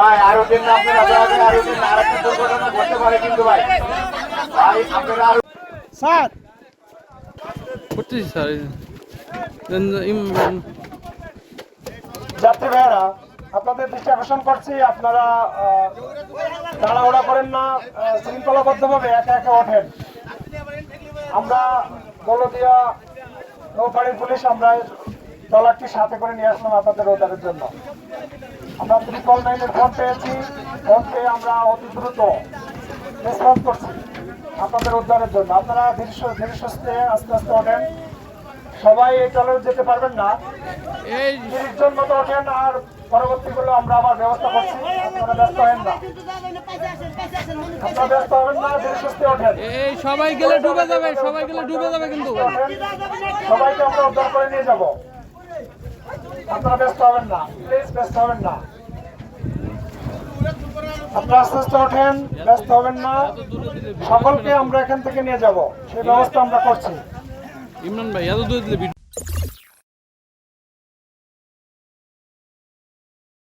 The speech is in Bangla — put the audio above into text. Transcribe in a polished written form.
ভাই আরো দিন আরো দিন আরেকটা দুর্ঘটনা ঘটতে পারে কিন্তু ভাই ভাই আপনারা স্যার করতেছি স্যার যাত্রী ভাইয়েরা আপনাদের দৃষ্টি আকর্ষণ করছি, আপনারা তাড়াহুড়া করেন না, শৃঙ্খলাবদ্ধভাবে একে একে ওঠেন। আমরা বলদিয়া নৌবাহিনীর পুলিশ আমরা ট্রলারটি সাথে করে নিয়ে আসলাম আপনাদের উদ্ধারের জন্য। আমরা 999-এর ফোন পেয়েছি, ফোন পেয়ে আমরা অতি দ্রুত রেসপন্স করছি আপনাদের উদ্ধারের জন্য। আপনারা ধীরে সুস্থে আস্তে আস্তে ওঠেন, সবাই এই ট্রলারে যেতে পারবেন না, 30 জন মতো ওঠেন, আর পরবর্তীগুলো আমরা আবার ব্যবস্থা করছি। আপনারা ব্যস্ত হবেন না, আপনারা ব্যস্ত হবেন না, ধীরে সুস্থে ওঠেন। এই সবাই গেলে ডুবে যাবে, সবাই গেলে ডুবে যাবে কিন্তু সবাইকে আমরা উদ্ধার করে নিয়ে যাব, আপনারা ব্যস্ত হবেন না, প্লিজ ব্যস্ত হবেন না, আপনারা আস্তে আস্তে ওঠেন, ব্যস্ত হবেন না। সকলকে আমরা এখান থেকে নিয়ে যাব, সেই ব্যবস্থা আমরা করছি। ইমরান ভাই এত দূরে দিলে